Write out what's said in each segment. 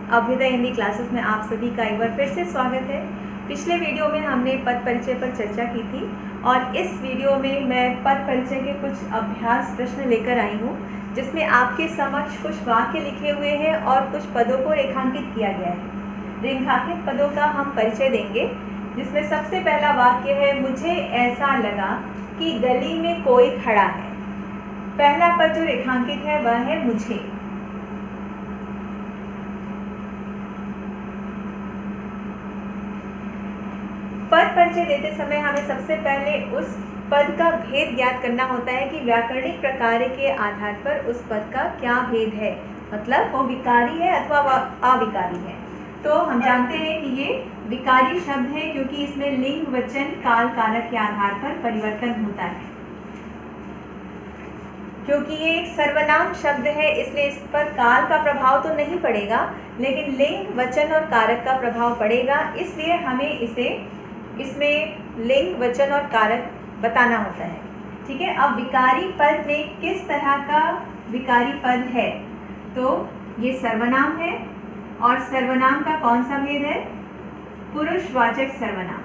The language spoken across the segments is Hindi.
अभ्युदय हिंदी क्लासेस में आप सभी का एक बार फिर से स्वागत है। पिछले वीडियो में हमने पद परिचय पर चर्चा की थी और इस वीडियो में मैं पद परिचय के कुछ अभ्यास प्रश्न लेकर आई हूँ, जिसमें आपके समक्ष कुछ वाक्य लिखे हुए हैं और कुछ पदों को रेखांकित किया गया है। रेखांकित पदों का हम परिचय देंगे, जिसमें सबसे पहला वाक्य है, मुझे ऐसा लगा कि गली में कोई खड़ा है। पहला पद जो रेखांकित है वह है मुझे। पद परिचय देते समय हमें सबसे पहले उस पद का भेद ज्ञात करना होता है कि व्याकरणिक प्रकार के आधार पर उस पद का क्या भेद है, मतलब वो विकारी है अथवा अविकारी है। तो हम जानते हैं कि ये विकारी शब्द है क्योंकि इसमें लिंग, वचन, काल, कारक के आधार पर परिवर्तन होता है। क्योंकि ये एक सर्वनाम शब्द है इसलिए इस पर काल का प्रभाव तो नहीं पड़ेगा, लेकिन लिंग, वचन और कारक का प्रभाव पड़ेगा। इसलिए हमें इसमें लिंग, वचन और कारक बताना होता है। ठीक है। अब विकारी पद में किस तरह का विकारी पद है, तो ये सर्वनाम है और सर्वनाम का कौन सा भेद है? पुरुषवाचक सर्वनाम।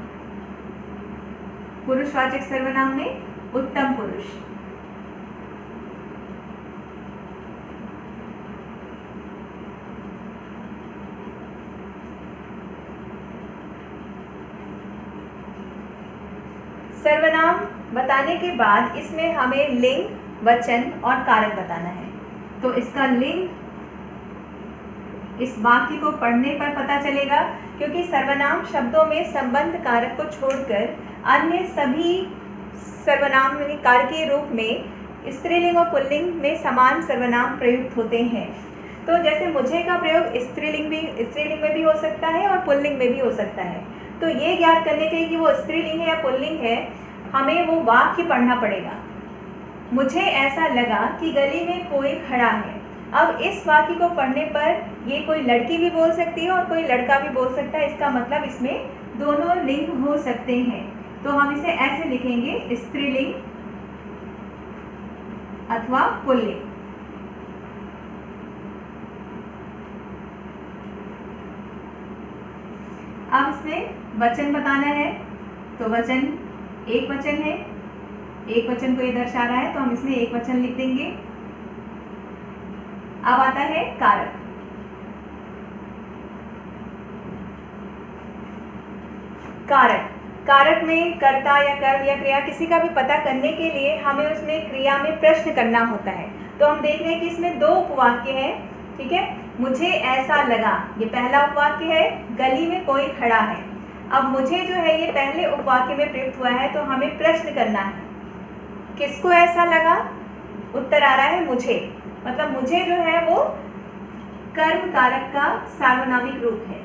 पुरुषवाचक सर्वनाम में उत्तम पुरुष। सर्वनाम बताने के बाद इसमें हमें लिंग, वचन और कारक बताना है। तो इसका लिंग इस वाक्य को पढ़ने पर पता चलेगा, क्योंकि सर्वनाम शब्दों में संबंध कारक को छोड़कर अन्य सभी सर्वनाम कारकीय रूप में स्त्रीलिंग और पुल्लिंग में समान सर्वनाम प्रयुक्त होते हैं। तो जैसे मुझे का प्रयोग स्त्रीलिंग में भी हो सकता है और पुल्लिंग में भी हो सकता है। तो ये ज्ञात करने के लिए कि वो स्त्रीलिंग है या पुल्लिंग है, हमें वो वाक्य पढ़ना पड़ेगा। मुझे ऐसा लगा कि गली में कोई खड़ा है। अब इस वाक्य को पढ़ने पर ये कोई लड़की भी बोल सकती है और कोई लड़का भी बोल सकता है। इसका मतलब इसमें दोनों लिंग हो सकते हैं। तो हम इसे ऐसे लिखेंगे, स्त्रीलिंग अथवा पुल्लिंग। अब इसमें वचन बताना है, तो वचन एक वचन है। एक वचन को ये दर्शा रहा है तो हम इसमें एक वचन लिख देंगे। अब आता है कारक। कारक में कर्ता या कर्म या क्रिया किसी का भी पता करने के लिए हमें उसमें क्रिया में प्रश्न करना होता है। तो हम देख रहे हैं कि इसमें दो उपवाक्य है। ठीक है। मुझे ऐसा लगा, ये पहला उपवाक्य है, गली में कोई खड़ा है। अब मुझे जो है ये पहले उपवाक्य में प्रयुक्त हुआ है, तो हमें प्रश्न करना है, किसको ऐसा लगा? उत्तर आ रहा है मुझे, मतलब मुझे जो है वो कर्म कारक का सार्वनामिक रूप है।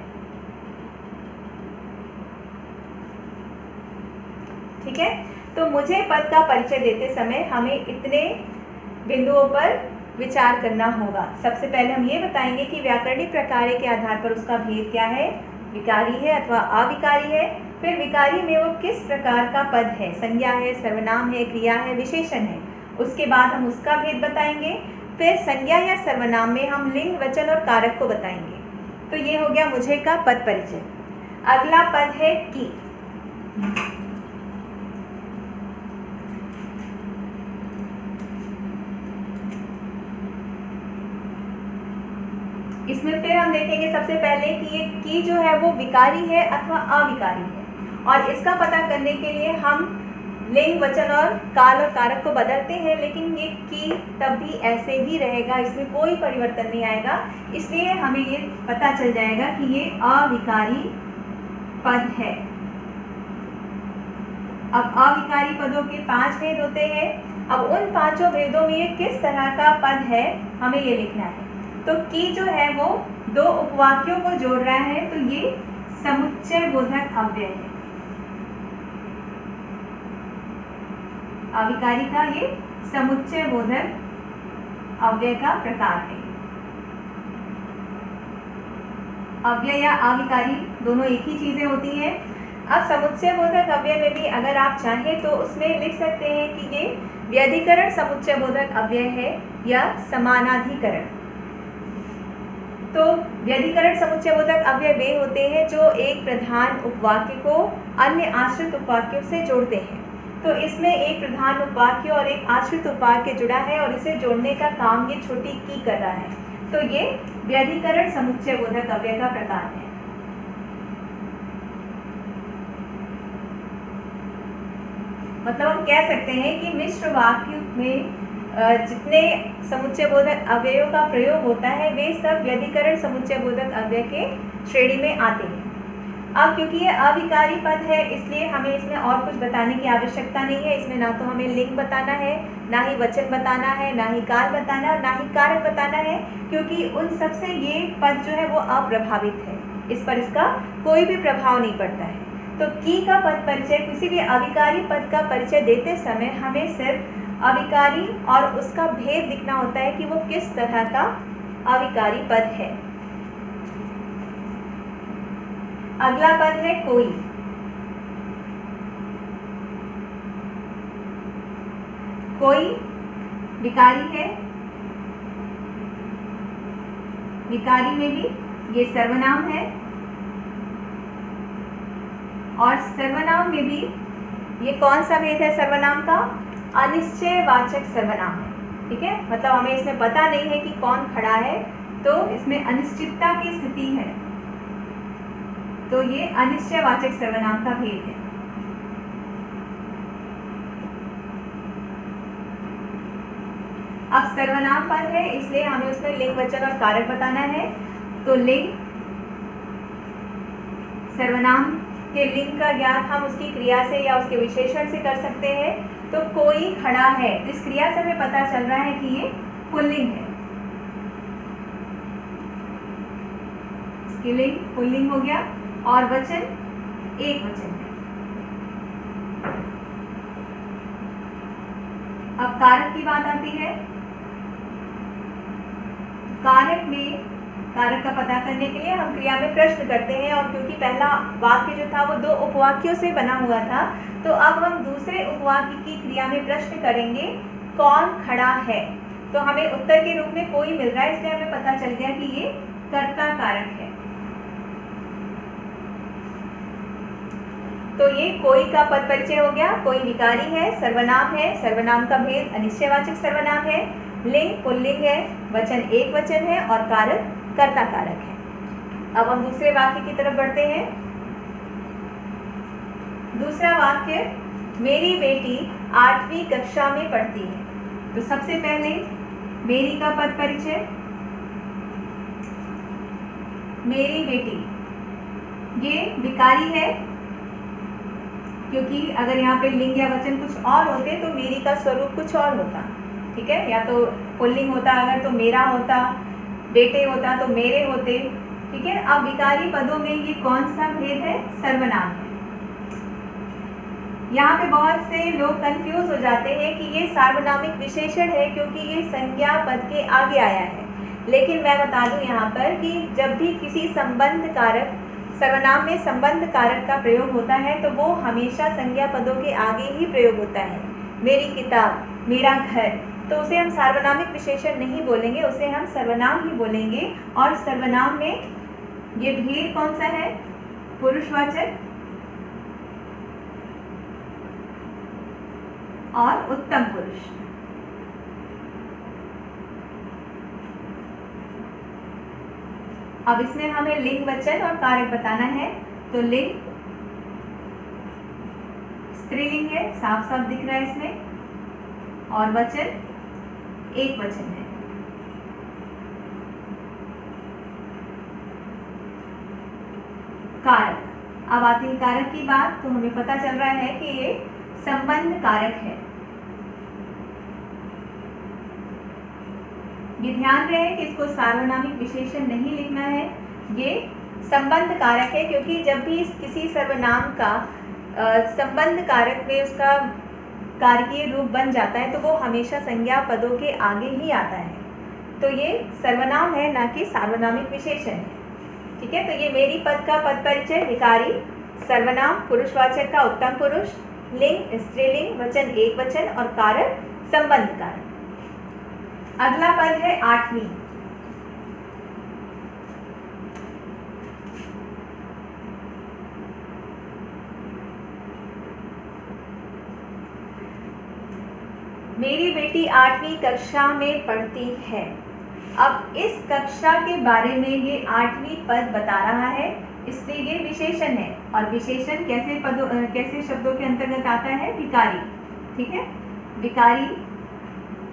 ठीक है। तो मुझे पद का परिचय देते समय हमें इतने बिंदुओं पर विचार करना होगा। सबसे पहले हम ये बताएंगे कि व्याकरणिक प्रकार के आधार पर उसका भेद क्या है, विकारी है अथवा अविकारी है। फिर विकारी में वो किस प्रकार का पद है, संज्ञा है, सर्वनाम है, क्रिया है, विशेषण है। उसके बाद हम उसका भेद बताएंगे। फिर संज्ञा या सर्वनाम में हम लिंग, वचन और कारक को बताएंगे। तो ये हो गया मुझे का पद परिचय। अगला पद है की। इसमें फिर हम देखेंगे सबसे पहले कि ये की जो है वो विकारी है अथवा अविकारी है, और इसका पता करने के लिए हम लिंग, वचन और काल और कारक को बदलते हैं, लेकिन ये की तब भी ऐसे ही रहेगा, इसमें कोई परिवर्तन नहीं आएगा। इसलिए हमें ये पता चल जाएगा कि ये अविकारी पद है। अब अविकारी पदों के 5 भेद होते हैं। अब उन 5 भेदों में ये किस तरह का पद है, हमें ये लिखना है। तो की जो है वो दो उपवाक्यों को जोड़ रहा है, तो ये समुच्चय बोधक अव्यय है। अविकारी का ये समुच्चय बोधक अव्यय का प्रकार है। अव्यय या अविकारी दोनों एक ही चीजें होती हैं। अब समुच्चय बोधक अव्यय में भी अगर आप चाहें तो उसमें लिख सकते हैं कि ये व्यधिकरण समुच्चय बोधक अव्यय है या समानाधिकरण। तो व्यधिकरण समुच्चयबोधक अव्यय वे होते हैं जो एक प्रधान उपवाक्य को अन्य आश्रित उपवाक्यों से जोड़ते हैं। तो इसमें एक प्रधान उपवाक्य और एक आश्रित उपवाक्य जुड़ा है और इसे जोड़ने का काम ये छोटी की कर रहा है। तो ये व्यधिकरण समुच्चयबोधक अव्यय का प्रकार है। मतलब हम कह सकते हैं कि मिश्र वाक्य में जितने समुच्चयबोधक अव्ययों का प्रयोग होता है वे सब व्यधिकरण समुच्चयबोधक अव्यय के श्रेणी में आते हैं। अब क्योंकि ये अविकारी पद है इसलिए हमें इसमें और कुछ बताने की आवश्यकता नहीं है। इसमें ना तो हमें लिंग बताना है, ना ही वचन बताना है, ना ही काल बताना है और ना ही कारक बताना है, क्योंकि उन सब से ये पद जो है वो अप्रभावित है। इस पर इसका कोई भी प्रभाव नहीं पड़ता है। तो की का पद परिचय, किसी भी अविकारी पद का परिचय देते समय हमें सिर्फ अविकारी और उसका भेद दिखना होता है कि वो किस तरह का अविकारी पद है। अगला पद है कोई। कोई विकारी है। विकारी में भी ये सर्वनाम है और सर्वनाम में भी ये कौन सा भेद है सर्वनाम का? अनिश्चयवाचक सर्वनाम है। ठीक है, मतलब हमें इसमें पता नहीं है कि कौन खड़ा है, तो इसमें अनिश्चितता की स्थिति है, तो ये अनिश्चयवाचक सर्वनाम का भेद है। अब सर्वनाम पद है इसलिए हमें उसमें लिंग, वचन और कारक बताना है। तो लिंग, सर्वनाम के लिंग का ज्ञात हम उसकी क्रिया से या उसके विशेषण से कर सकते हैं। तो कोई खड़ा है, इस क्रिया से हमें पता चल रहा है कि ये पुल्लिंग है। इसकी लिंग पुल्लिंग हो गया और वचन एक वचन है। अब कारक की बात आती है। कारक में, कारक का पता करने के लिए हम क्रिया में प्रश्न करते हैं और क्योंकि पहला वाक्य जो था वो दो उपवाक्यों से बना हुआ था, तो अब हम दूसरे उपवाक्य की क्रिया में प्रश्न करेंगे कौन खड़ा है। तो हमें उत्तर के रूप में कोई मिल रहा है, इसलिए हमें पता चल गया कि ये कर्ता कारक है। तो ये कोई का पद परिचय हो गया। कोई विकारी है, सर्वनाम है, सर्वनाम का भेद अनिश्चयवाचक सर्वनाम है, लिंग पुल्लिंग है, वचन एक वचन है और कारक कर्ता कारक है। अब हम दूसरे वाक्य की तरफ बढ़ते हैं। दूसरा वाक्य, मेरी बेटी 8वीं कक्षा में पढ़ती है। तो सबसे पहले मेरी का पद परिचय, मेरी बेटी, ये विकारी है क्योंकि अगर यहाँ पे लिंग या वचन कुछ और होते तो मेरी का स्वरूप कुछ और होता। ठीक है, या तो पुल्लिंग होता अगर तो मेरा होता, बेटे होता तो मेरे होते। ठीक है, अब विकारी पदों में ये कौन सा भेद है? सर्वनाम है। यहाँ पे बहुत से लोग कंफ्यूज हो जाते हैं कि ये सार्वनामिक विशेषण है क्योंकि ये संज्ञा पद के आगे आया है। लेकिन मैं बता दूं यहाँ पर कि जब भी किसी संबंध कारक, सर्वनाम में संबंध कारक का प्रयोग होता है तो वो हमेशा संज्ञा पदों के आगे ही प्रयोग होता है। मेरी किताब, मेरा घर, तो उसे हम सार्वनामिक विशेषण नहीं बोलेंगे, उसे हम सर्वनाम ही बोलेंगे। और सर्वनाम में ये भेद कौन सा है? पुरुषवाचक और उत्तम पुरुष। अब इसमें हमें लिंग, वचन और कारक बताना है। तो लिंग स्त्रीलिंग है, साफ साफ दिख रहा है इसमें, और वचन एक वचन है। कारक, अब आती है कारक की बात। तो हमें पता चल रहा है कि ये संबंध कारक है। ये ध्यान रहे कि इसको सार्वनामिक विशेषण नहीं लिखना है, ये संबंध कारक है क्योंकि जब भी किसी सर्वनाम का संबंध कारक में उसका कारकीय रूप बन जाता है तो वो हमेशा संज्ञा पदों के आगे ही आता है। तो ये सर्वनाम है, ना कि सार्वनामिक विशेषण है। ठीक है, तो ये मेरी पद का पद परिचय विकारी, सर्वनाम पुरुषवाचक का उत्तम पुरुष, लिंग स्त्रीलिंग, वचन एक वचन और कारक संबंध कारक। अगला पद है 8वीं। मेरी बेटी 8वीं कक्षा में पढ़ती है। अब इस कक्षा के बारे में ये 8वीं पद बता रहा है, इसलिए ये विशेषण है। और विशेषण कैसे शब्दों के अंतर्गत आता है? विकारी। ठीक है, विकारी।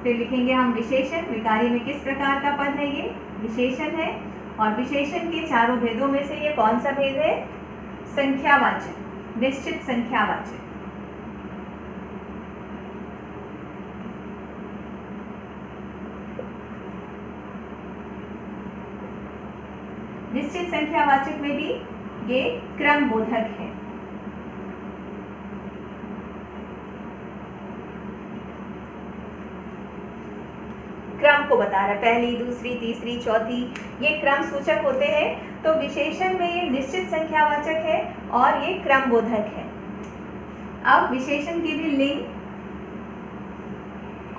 फिर लिखेंगे हम विशेषण। विकारी में किस प्रकार का पद है? ये विशेषण है। और विशेषण के चारों भेदों में से ये कौन सा भेद है? संख्यावाचक, निश्चित संख्यावाचक। निश्चित संख्यावाचक में भी ये क्रम बोधक है। क्रम को बता रहा है, पहली, दूसरी, तीसरी, चौथी, ये क्रम सूचक होते हैं। तो विशेषण में ये निश्चित संख्यावाचक है और ये क्रम बोधक है। अब विशेषण की भी लिंग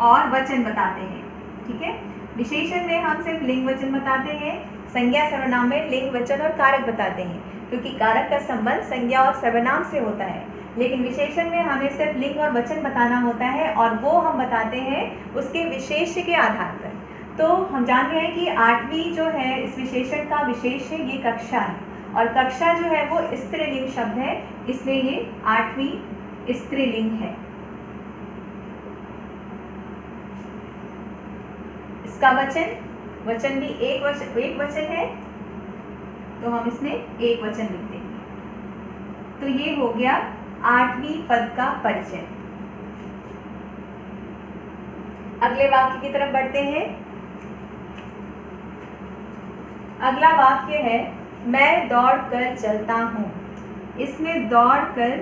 और वचन बताते हैं। ठीक है, विशेषण में हम सिर्फ लिंग वचन बताते हैं, संज्ञा सर्वनाम में लिंग वचन और कारक बताते हैं, क्योंकि कारक का संबंध संज्ञा और सर्वनाम से होता है। लेकिन विशेषण में हमें सिर्फ लिंग और वचन बताना होता है, और वो हम बताते हैं उसके विशेष्य के आधार पर। तो हम जान रहे हैं कि 8वीं जो है इस विशेषण का विशेष्य ये कक्षा है, और कक्षा जो है वो स्त्रीलिंग शब्द है, इसलिए ये 8वीं स्त्रीलिंग है। इसका वचन भी एक वचन है, तो हम इसमें एक वचन लिख देंगे। तो ये हो गया 8वीं पद का परिचय। अगले वाक्य की तरफ बढ़ते हैं। अगला वाक्य है, मैं दौड़कर चलता हूँ। इसमें दौड़कर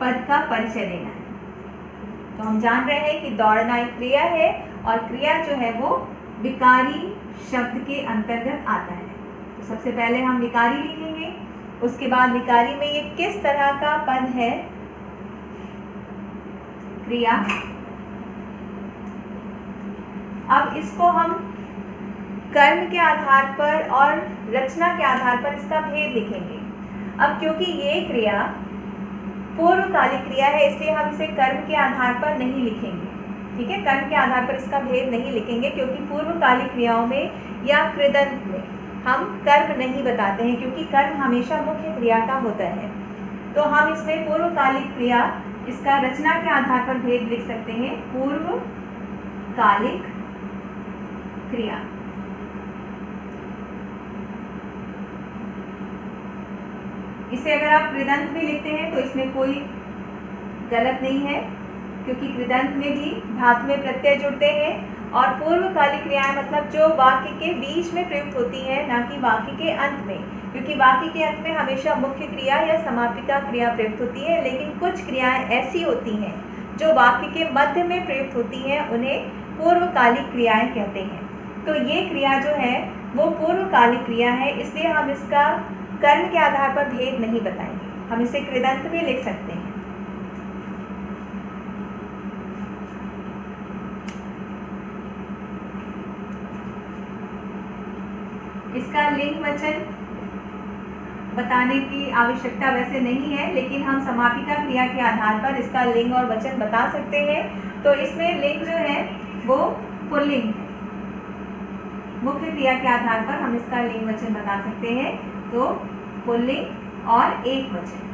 पद का परिचय देना है। तो हम जान रहे हैं कि दौड़ना एक क्रिया है, और क्रिया जो है वो विकारी शब्द के अंतर्गत आता है। तो सबसे पहले हम विकारी लिखेंगे, उसके बाद विकारी में ये किस तरह का पद है? क्रिया। अब इसको हम कर्म के आधार पर और रचना के आधार पर इसका भेद लिखेंगे। अब क्योंकि ये क्रिया पूर्वकालिक क्रिया है, इसलिए हम इसे कर्म के आधार पर नहीं लिखेंगे। ठीक है, कर्म के आधार पर इसका भेद नहीं लिखेंगे, क्योंकि पूर्वकालिक क्रियाओं में या कृदंत में हम कर्म नहीं बताते हैं, क्योंकि कर्म हमेशा मुख्य क्रिया का होता है। तो हम इसमें पूर्वकालिक क्रिया, इसका रचना के आधार पर भेद लिख सकते हैं, पूर्वकालिक क्रिया। इसे अगर आप कृदंत में लिखते हैं तो इसमें कोई गलत नहीं है, क्योंकि कृदंत में भी धातु में प्रत्यय जुड़ते हैं। और पूर्वकालिक क्रियाएं मतलब जो वाक्य के बीच में प्रयुक्त होती है, ना कि वाक्य के अंत में, क्योंकि वाक्य के अंत में हमेशा मुख्य क्रिया या समापिका क्रिया प्रयुक्त होती है। लेकिन कुछ क्रियाएं ऐसी होती हैं जो वाक्य के मध्य में प्रयुक्त होती हैं, उन्हें पूर्वकालिक क्रियाएं कहते हैं। तो ये क्रिया जो है वो पूर्वकालिक क्रिया है, इसलिए हम इसका कर्म के आधार पर भेद नहीं बताएंगे, हम इसे कृदंत में लिख सकते हैं। इसका लिंग वचन बताने की आवश्यकता वैसे नहीं है, लेकिन हम समापिका क्रिया के आधार पर इसका लिंग और वचन बता सकते हैं। तो इसमें लिंग जो है वो पुल्लिंग है, मुख्य क्रिया के आधार पर हम इसका लिंग वचन बता सकते हैं। तो पुल्लिंग और एक वचन।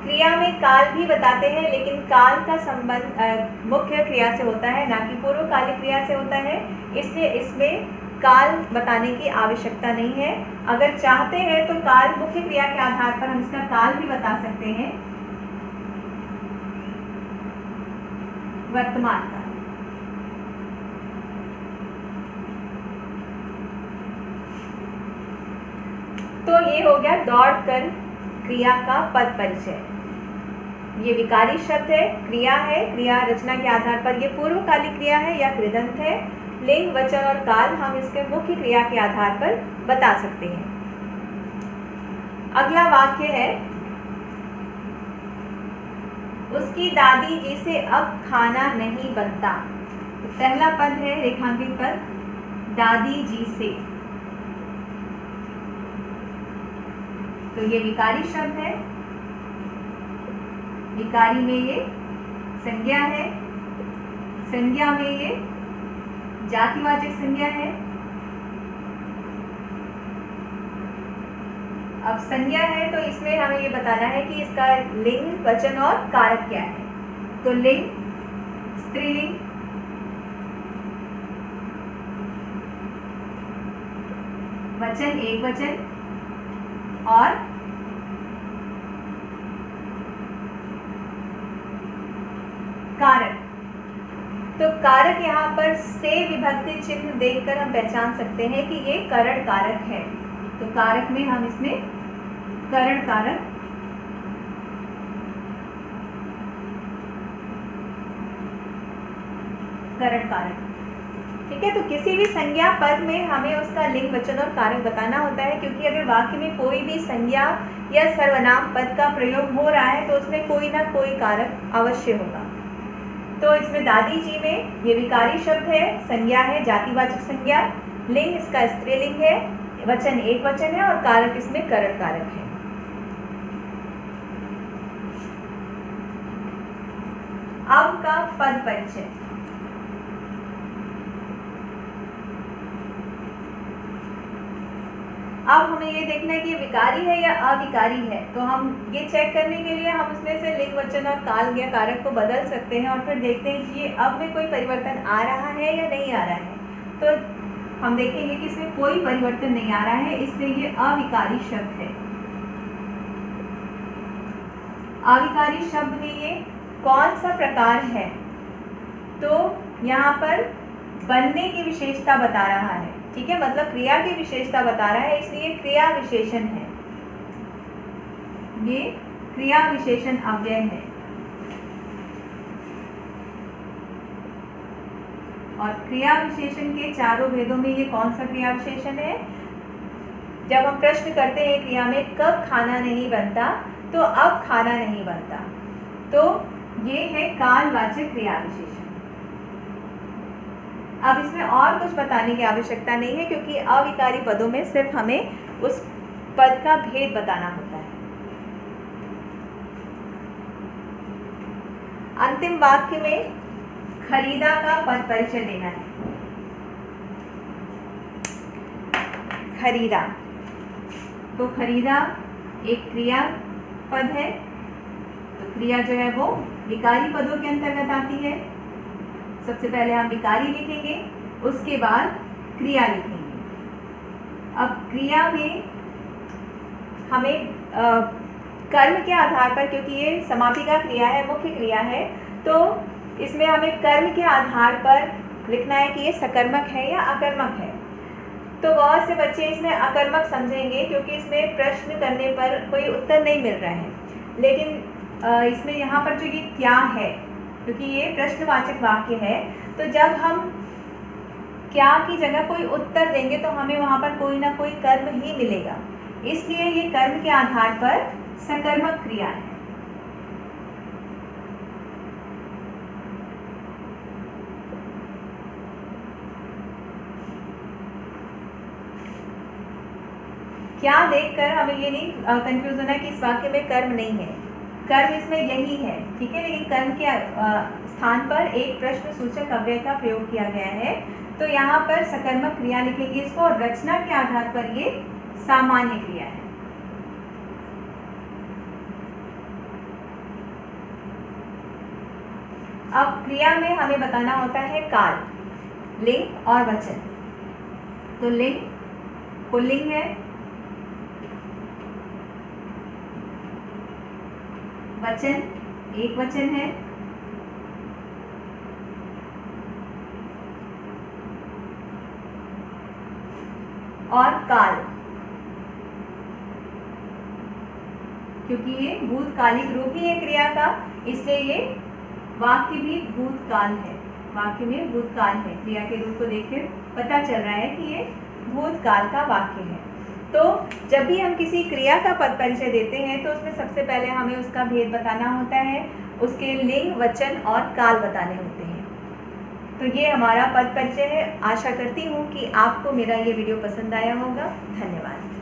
क्रिया में काल भी बताते हैं, लेकिन काल का संबंध मुख्य क्रिया से होता है, ना कि पूर्वकालिक क्रिया से होता है, इसलिए इसमें काल बताने की आवश्यकता नहीं है। अगर चाहते हैं तो काल मुख्य क्रिया के आधार पर हम इसका काल भी बता सकते हैं, वर्तमान काल। तो ये हो गया दौड़कर क्रिया का पद परिचय। ये विकारी शब्द है, क्रिया है, क्रिया रचना के आधार पर ये पूर्वकालिक क्रिया है या कृदंत है। लिंग, वचन और काल हम इसके मुख्य क्रिया के आधार पर बता सकते हैं। अगला वाक्य है, उसकी दादी जी से अब खाना नहीं बनता। तो पहला पद है रेखांकित पद, दादी जी से। तो ये विकारी शब्द है, विकारी में ये संज्ञा है, संज्ञा में ये जातिवाचक संज्ञा है। अब संज्ञा है तो इसमें हमें ये बताना है कि इसका लिंग, वचन और कारक क्या है। तो लिंग स्त्रीलिंग, वचन एक वचन और कारक। तो कारक यहाँ पर से विभक्ति चिन्ह देखकर हम पहचान सकते हैं कि ये करण कारक है। तो कारक में हम इसमें करण कारक, करण कारक, ठीक है। तो किसी भी संज्ञा पद में हमें उसका लिंग, वचन और कारक बताना होता है, क्योंकि अगर वाक्य में कोई भी संज्ञा या सर्वनाम पद का प्रयोग हो रहा है तो उसमें कोई ना कोई कारक अवश्य होगा। तो इसमें दादी जी में ये विकारी शब्द है, संज्ञा है जातिवाचक संज्ञा, लिंग इसका स्त्रीलिंग है, वचन एक वचन है और कारक इसमें करण कारक है। अब का पद परिचय। अब हमें ये देखना है कि विकारी है या अविकारी है। तो हम ये चेक करने के लिए हम उसमें से लिंग, वचन और काल या कारक को बदल सकते हैं और फिर देखते हैं कि ये अब में कोई परिवर्तन आ रहा है या नहीं आ रहा है। तो हम देखेंगे कि इसमें कोई परिवर्तन नहीं आ रहा है, इसलिए ये अविकारी शब्द है। अविकारी शब्द में ये कौन सा प्रकार है? तो यहाँ पर बनने की विशेषता बता रहा है, ठीक है, मतलब क्रिया की विशेषता बता रहा है, इसलिए क्रिया विशेषण है। ये क्रिया विशेषण अव्यय है। और क्रिया विशेषण के चारों भेदों में ये कौन सा क्रिया विशेषण है? जब हम प्रश्न करते हैं क्रिया में कब खाना नहीं बनता, तो अब खाना नहीं बनता, तो ये है कालवाचक क्रिया विशेषण। अब इसमें और कुछ बताने की आवश्यकता नहीं है, क्योंकि अविकारी पदों में सिर्फ हमें उस पद का भेद बताना होता है। अंतिम वाक्य में खरीदा का पद परिचय देना है। खरीदा, तो खरीदा एक क्रिया पद है, तो क्रिया जो है वो विकारी पदों के अंतर्गत आती है। सबसे पहले हम विकारी लिखेंगे, उसके बाद क्रिया लिखेंगे। अब क्रिया में हमें कर्म के आधार पर, क्योंकि ये समापिका क्रिया है, मुख्य क्रिया है, तो इसमें हमें कर्म के आधार पर लिखना है कि ये सकर्मक है या अकर्मक है। तो बहुत से बच्चे इसमें अकर्मक समझेंगे, क्योंकि इसमें प्रश्न करने पर कोई उत्तर नहीं मिल रहा है। लेकिन इसमें यहाँ पर जो ये क्या है, क्योंकि ये प्रश्नवाचक वाक्य है, तो जब हम क्या की जगह कोई उत्तर देंगे तो हमें वहाँ पर कोई ना कोई कर्म ही मिलेगा, इसलिए ये कर्म के आधार पर सकर्मक क्रिया है। क्या देखकर हमें ये नहीं कंफ्यूज होना कि इस वाक्य में कर्म नहीं है, कर्म इसमें यही है, ठीक है, लेकिन कर्म के स्थान पर एक प्रश्न सूचक अव्यय का प्रयोग किया गया है। तो यहाँ पर सकर्मक क्रिया लिखेंगे इसको, और रचना के आधार पर ये सामान्य क्रिया है। अब क्रिया में हमें बताना होता है काल, लिंग और वचन। तो लिंग पुल्लिंग है, वचन एक वचन है, और काल, क्योंकि ये भूतकालिक रूप ही है क्रिया का, इसलिए ये वाक्य भी भूतकाल है। वाक्य में भूतकाल है, क्रिया के रूप को देखकर पता चल रहा है कि ये भूतकाल का वाक्य है। तो जब भी हम किसी क्रिया का पद परिचय देते हैं तो उसमें सबसे पहले हमें उसका भेद बताना होता है, उसके लिंग, वचन और काल बताने होते हैं। तो ये हमारा पद परिचय है। आशा करती हूँ कि आपको मेरा ये वीडियो पसंद आया होगा। धन्यवाद।